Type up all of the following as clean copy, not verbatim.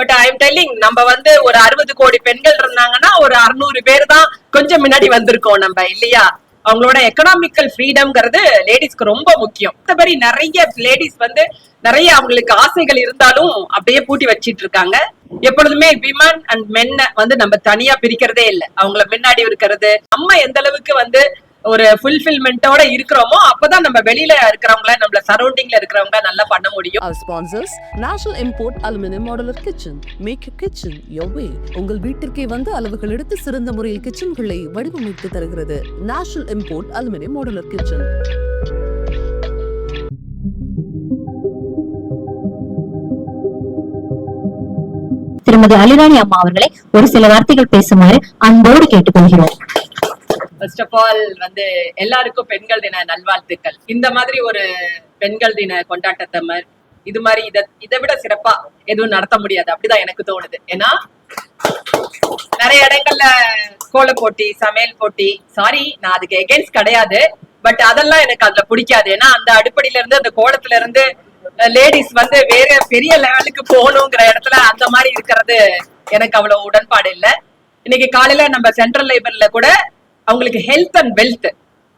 But I am telling நம்ம வந்து ஒரு 60 கோடி பெண்கள் இருந்தாங்கன்னா ஒரு 600 பேர் தான் கொஞ்சம் முன்னாடி வந்திருக்கோம் நம்ம இல்லையா. அவங்களோட எக்கனாமிக்கல் ஃப்ரீடம்ங்கிறது லேடிஸ்க்கு ரொம்ப முக்கியம். மற்றபடி நிறைய லேடிஸ் வந்து நிறைய அவங்களுக்கு ஆசைகள் இருந்தாலும் அப்படியே பூட்டி வச்சிட்டு இருக்காங்க. எப்பொழுதுமே விமன் அண்ட் மென்ன வந்து நம்ம தனியா பிரிக்கிறதே இல்லை. அவங்கள முன்னாடி இருக்கிறது நம்ம எந்த அளவுக்கு வந்து ஒரு ஃபுல்ஃபில்மெண்டோட இருக்கிறோமோ அப்பதான் நம்ம வெளியில இருக்கிறவங்கள நம்மள சரௌண்டிங்ல இருக்கிறவங்க நல்லா பண்ண முடியும். Our sponsors National Import Aluminum Modular Kitchen. Make your kitchen your way. உங்கள் வீட்டிற்கே வந்து அளவுகள் எடுத்து சிறந்த முறையில் கிச்சன்களை வடிவமைத்து தருகிறது National Import Aluminum Modular Kitchen. திருமதி அலிராணி அம்மா அவர்களை ஒரு சில வார்த்தைகள் பேசுமாறு அன்போடு கேட்டுக்கொள்கிறோம். ஃபர்ஸ்ட் ஆஃப் ஆல் வந்து எல்லாருக்கும் பெண்கள் தின நல்வாழ்த்துக்கள். இந்த மாதிரி ஒரு பெண்கள் தின கொண்டாட்டத்தை இது மாதிரி இதை விட சிறப்பா எதுவும் நடத்த முடியாது அப்படிதான் எனக்கு தோணுது. ஏன்னா நிறைய இடங்கள்ல கோல போட்டி, சமையல் போட்டி, சாரி நான் அதுக்கு எகென்ஸ்ட் கிடையாது, பட் அதெல்லாம் எனக்கு அதுல பிடிக்காது. ஏன்னா அந்த அடிப்படையில இருந்து அந்த கோலத்துல இருந்து லேடிஸ் வந்து வேற பெரிய லெவலுக்கு போகணுங்கிற இடத்துல அந்த மாதிரி இருக்கிறது எனக்கு அவ்வளவு உடன்பாடு இல்லை. இன்னைக்கு காலையில நம்ம சென்ட்ரல் லைப்ரரியில கூட அவங்களுக்கு ஹெல்த் அண்ட் வெல்த்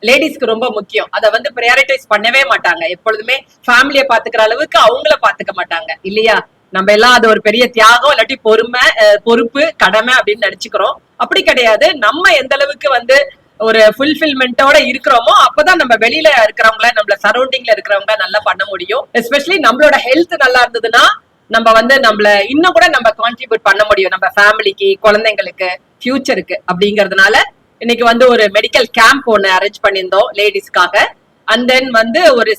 லேடிஸ்க்கு ரொம்ப முக்கியம். அதை வந்து ப்ரையாரிட்டைஸ் பண்ணவே மாட்டாங்க. எப்பொழுதுமே ஃபேமிலியை பாத்துக்கிற அளவுக்கு அவங்கள பாத்துக்க மாட்டாங்க இல்லையா. நம்ம எல்லாம் அது ஒரு பெரிய தியாகம் இல்லாட்டி பொறுப்பு கடமை அப்படின்னு நினைச்சுக்கிறோம். அப்படி கிடையாது. நம்ம எந்த அளவுக்கு வந்து ஒரு ஃபுல்ஃபில்மெண்டோட இருக்கிறோமோ அப்பதான் நம்ம வெளியில இருக்கிறவங்கள நம்மள சரௌண்டிங்ல இருக்கிறவங்க நல்லா பண்ண முடியும். எஸ்பெஷலி நம்மளோட ஹெல்த் நல்லா இருந்ததுன்னா நம்ம வந்து நம்மள இன்னும் கூட நம்ம கான்ட்ரிபியூட் பண்ண முடியும் நம்ம ஃபேமிலிக்கு, குழந்தைங்களுக்கு, ஃபியூச்சருக்கு. அப்படிங்கறதுனால இன்னைக்கு வந்து ஒரு மெடிக்கல் கேம்ப் ஒன்னு அரேஞ்ச் பண்ணியிருந்தோம் லேடிஸ்க்காக. அண்ட் தென் வந்து ஒரு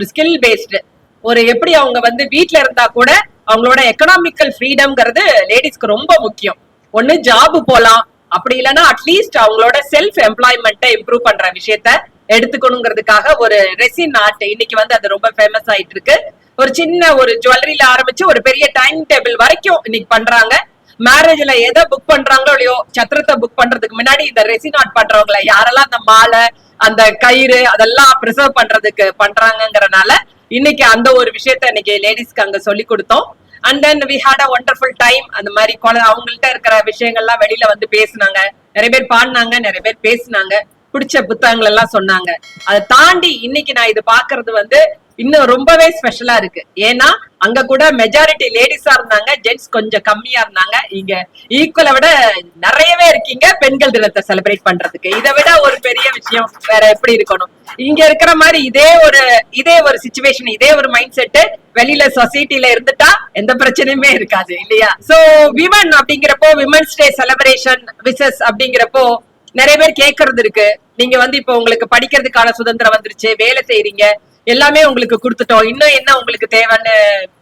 ஸ்கில் பேஸ்டு ஒரு எப்படி அவங்க வந்து வீட்டுல இருந்தா கூட அவங்களோட எக்கனாமிக்கல் ஃப்ரீடம்ங்கிறது லேடிஸ்க்கு ரொம்ப முக்கியம். ஒண்ணு ஜாப் போலாம், அப்படி இல்லைன்னா அட்லீஸ்ட் அவங்களோட செல்ஃப் எம்ப்ளாய்மெண்ட்டை இம்ப்ரூவ் பண்ற விஷயத்த எடுத்துக்கணுங்கிறதுக்காக ஒரு ரெசின் ஆர்ட் இன்னைக்கு வந்து அது ரொம்ப ஃபேமஸ் ஆயிட்டு இருக்கு. ஒரு சின்ன ஒரு ஜுவல்லரியில ஆரம்பிச்சு ஒரு பெரிய டைம் டேபிள் வரைக்கும் இன்னைக்கு பண்றாங்க. மேரேஜ்ல எதை புக் பண்றாங்களோ இல்லையோ, சத்திரத்தை புக் பண்றதுக்கு முன்னாடி இந்த ரெசின் ஆர்ட் பண்றவங்கள யாரெல்லாம் அந்த மாலை, அந்த கயிறு அதெல்லாம் ப்ரிசர்வ் பண்றதுக்கு பண்றாங்கிறனால இன்னைக்கு அந்த ஒரு விஷயத்த இன்னைக்கு லேடிஸ்க்கு அங்க சொல்லி கொடுத்தோம். And then we had a wonderful time. அந்த மாதிரி அவங்கள்ட்ட இருக்கிற விஷயங்கள்லாம் வெளியில வந்து பேசினாங்க. நிறைய பேர் பாடினாங்க, நிறைய பேர் பேசினாங்க, பிடிச்ச புத்தகங்கள் எல்லாம் சொன்னாங்க. அதை தாண்டி இன்னைக்கு நான் இது பாக்குறது வந்து இன்னும் ரொம்பவே ஸ்பெஷலா இருக்கு. ஏன்னா அங்க கூட மெஜாரிட்டி லேடிஸா இருந்தாங்க, ஜென்ட்ஸ் கொஞ்சம் கம்மியா இருந்தாங்க. இங்க ஈக்குவலை விட நிறையவே இருக்கீங்க பெண்கள் தினத்தை செலிப்ரேட் பண்றதுக்கு. இதை விட ஒரு பெரிய விஷயம் வேற எப்படி இருக்கணும். இங்க இருக்கிற மாதிரி இதே ஒரு சிச்சுவேஷன், இதே ஒரு மைண்ட் செட் வெளியில சொசைட்டில இருந்துட்டா எந்த பிரச்சனையுமே இருக்காது இல்லையா. சோ விமன் அப்படிங்கிறப்போ, விமன்ஸ் டே செலிப்ரேஷன் விசஸ் அப்படிங்கிறப்போ நிறைய பேர் கேட்கறது இருக்கு. நீங்க வந்து இப்போ உங்களுக்கு படிக்கிறதுக்கான சுதந்திரம் வந்துருச்சு, வேலை செய்யறீங்க, எல்லாமே உங்களுக்கு கொடுத்துட்டோம், இன்னும் என்ன உங்களுக்கு தேவைன்னு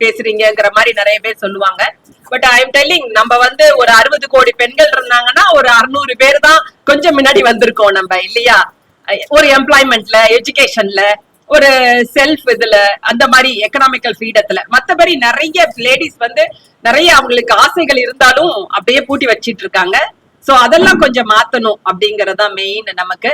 பேசுறீங்கிற மாதிரி நிறைய பேர் சொல்லுவாங்க. பட் ஐ எம் டெல்லிங் நம்ம வந்து ஒரு 60 கோடி பெண்கள் இருந்தாங்கன்னா ஒரு 600 பேர் தான் கொஞ்சம் முன்னாடி வந்திருக்கோம் நம்ம இல்லையா. ஒரு எம்ப்ளாய்மெண்ட்ல, எஜுகேஷன்ல, ஒரு செல்ஃப் இதுல, அந்த மாதிரி எக்கனாமிக்கல் ஃப்ரீடத்துல. மத்தபடி நிறைய லேடிஸ் வந்து நிறைய அவங்களுக்கு ஆசைகள் இருந்தாலும் அப்படியே பூட்டி வச்சிட்டு இருக்காங்க. சோ அதெல்லாம் கொஞ்சம் மாத்தணும் அப்படிங்கறதா மெயின். நமக்கு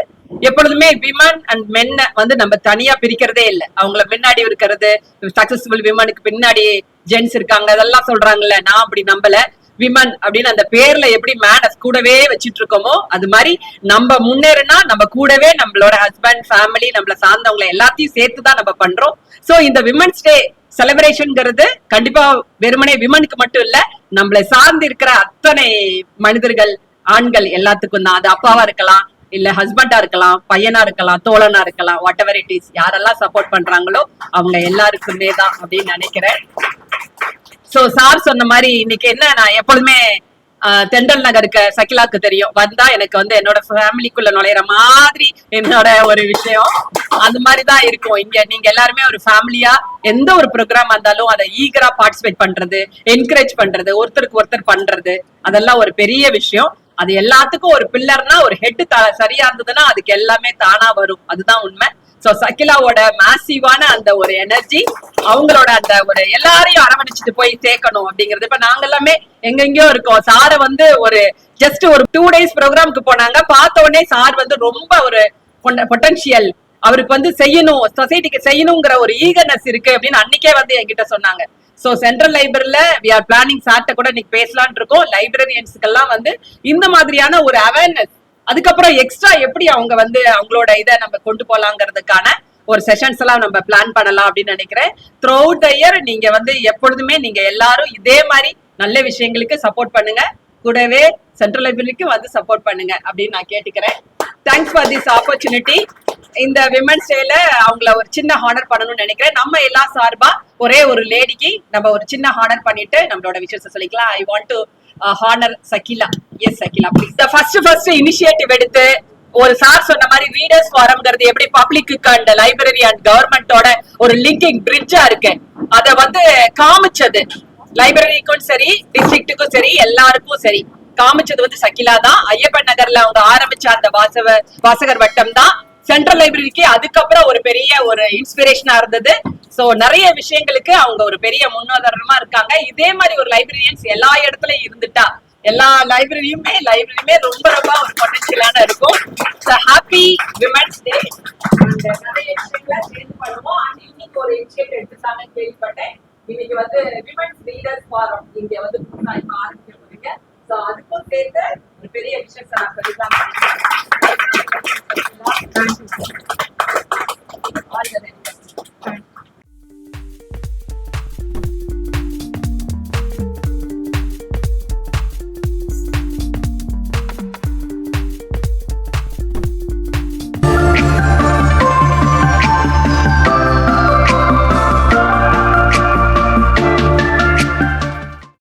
எப்பொழுதுமே விமன் அண்ட் மென்ன வந்து நம்ம தனியா பிரிக்கிறதே இல்லை. அவங்கள முன்னாடி இருக்கிறது சக்சஸ்ஃபுல் விமனுக்கு பின்னாடி ஜென்ஸ் இருக்காங்க அதெல்லாம் சொல்றாங்கல்ல. நான் அப்படி நம்பல. விமன் அப்படின்னு அந்த பேர்ல எப்படி மேன கூடவே வச்சிட்டு இருக்கோமோ அது மாதிரி நம்ம முன்னேறினா நம்ம கூடவே நம்மளோட ஹஸ்பண்ட், ஃபேமிலி, நம்மள சார்ந்தவங்களை எல்லாத்தையும் சேர்த்துதான் நம்ம பண்றோம். சோ இந்த விமன்ஸ் டே செலிப்ரேஷன்ங்கிறது கண்டிப்பா வெறுமனே விமனுக்கு மட்டும் இல்ல, நம்மளை சார்ந்து இருக்கிற அத்தனை மனிதர்கள், ஆண்கள் எல்லாத்துக்கும் தான். அது அப்பாவா இருக்கலாம், இல்ல ஹஸ்பண்டா இருக்கலாம், பையனா இருக்கலாம், தோழனா இருக்கலாம், வாட் எவர் இட் இஸ், யாரெல்லாம் சப்போர்ட் பண்றாங்களோ அவங்க எல்லாருக்குமே தான் அப்படின்னு நினைக்கிறேன். சோ சார் சொன்ன மாதிரி இன்னைக்கு என்ன, நான் எப்பொழுதுமே தெண்டல் நகருக்கு சகிலாக்கு தெரியும் வந்தா எனக்கு வந்து என்னோட ஃபேமிலிக்குள்ள நுழையிற மாதிரி என்னோட ஒரு விஷயம் அந்த மாதிரிதான் இருக்கும். இங்க நீங்க எல்லாருமே ஒரு ஃபேமிலியா எந்த ஒரு ப்ரோக்ராம் இருந்தாலும் அதை ஈகரா பார்ட்டிசிபேட் பண்றது, என்கரேஜ் பண்றது, ஒருத்தருக்கு ஒருத்தர் பண்றது, அதெல்லாம் ஒரு பெரிய விஷயம். அது எல்லாத்துக்கும் ஒரு பில்லர்னா ஒரு ஹெட் சரியா இருந்ததுன்னா அதுக்கு எல்லாமே தானா வரும். அதுதான் உண்மை. சோ சகிலாவோட மேசிவான அந்த ஒரு எனர்ஜி, அவங்களோட அந்த ஒரு எல்லாரையும் அரவணைச்சிட்டு போய் சேர்க்கணும் அப்படிங்கிறது. இப்ப நாங்க எல்லாமே எங்கெங்கயோ இருக்கோம். சார வந்து ஒரு ஜஸ்ட் ஒரு 2 days ப்ரோக்ராமுக்கு போனாங்க. பார்த்த உடனே சார் வந்து ரொம்ப ஒரு பொட்டன்ஷியல், அவருக்கு வந்து செய்யணும், சொசைட்டிக்கு செய்யணுங்கிற ஒரு ஈகர்னஸ் இருக்கு அப்படின்னு அன்னைக்கே வந்து என்கிட்ட சொன்னாங்க. சோ சென்ட்ரல் லைப்ரரியில வி ஆர் பிளானிங் சார்ட்ட கூட இன்னைக்கு பேசலாம்னு இருக்கோம். லைப்ரரியன்ஸ்க்கெல்லாம் வந்து இந்த மாதிரியான ஒரு அவேர்னஸ், அதுக்கப்புறம் எக்ஸ்ட்ரா எப்படி அவங்க வந்து அவங்களோட இதை நம்ம கொண்டு போலாங்கிறதுக்கான ஒரு செஷன்ஸ் எல்லாம் நம்ம பிளான் பண்ணலாம் அப்படின்னு நினைக்கிறேன். த்ரூ அவுட் த இயர் நீங்க வந்து எப்பொழுதுமே நீங்க எல்லாரும் இதே மாதிரி நல்ல விஷயங்களுக்கு சப்போர்ட் பண்ணுங்க, கூடவே சென்ட்ரல் லைப்ரரிக்கு வந்து சப்போர்ட் பண்ணுங்க அப்படின்னு நான் கேட்டுக்கிறேன். Thanks for this opportunity. இந்த விமன்ஸ் டேல அவங்கள ஒரு சின்ன ஹானர் பண்ணணும்னு நினைக்கிறேன். நம்ம எல்லா சார்பா ஒரே ஒரு லேடிக்கு நம்ம ஒரு சின்ன ஹானர் பண்ணிட்டு நம்மளோட விஷயத்தை சொல்லிக்கலாம். I want to honour Sakila. Yes Sakila please. First initiative எடுத்து ஒரு சார் சொன்ன மாதிரி ரீடர்ஸ் ஃபாரம்ங்கிறது எப்படி பப்ளிக்கு அண்ட் லைப்ரரி அண்ட் கவர்மெண்டோட ஒரு லிங்கிங் பிரிட்ஜா இருக்கு, அத வந்து காமிச்சது லைப்ரரிக்கும் சரி டிஸ்ட்ரிக்ட்டுக்கும் சரி எல்லாருக்கும் சரி காமிச்சது வந்து சகிலா தான். ஐயப்பன் நகர்ல அவங்க ஆரம்பிச்ச அந்த வாசகர் வட்டம் தான் சென்ட்ரல் லைப்ரரிக்கு அதுக்கப்புறம் ஒரு பெரிய ஒரு இன்ஸ்பிரேஷனா இருந்தது. சோ நிறைய விஷயங்களுக்கு அவங்க ஒரு பெரிய முன்னுதாரணமா இருக்காங்க. இதே மாதிரி ஒரு லைப்ரரியன்ஸ் எல்லா இடத்துலயும் இருந்துட்டா எல்லா லைப்ரரியுமே ரொம்ப ரொம்ப ஒரு பொட்டன்ஷியலான இருக்கும். Happy women's day. நிறைய விஷயங்களை சேர்ந்து பண்ணுவோம். இன்னைக்கு ஒரு இனிஷியேட்டிவ் எடுத்துட்டாங்கன்னு கேள்விப்பட்டேன். இன்னைக்கு வந்து விமன்ஸ் லீடர்ஸ் ஃபாரம் இங்க வந்து புதுசா ஆரம்பிக்க போறீங்க. சோ அதுக்கும் சேர்த்து ஒரு பெரிய விஷயம் நான் சொல்லிதான்.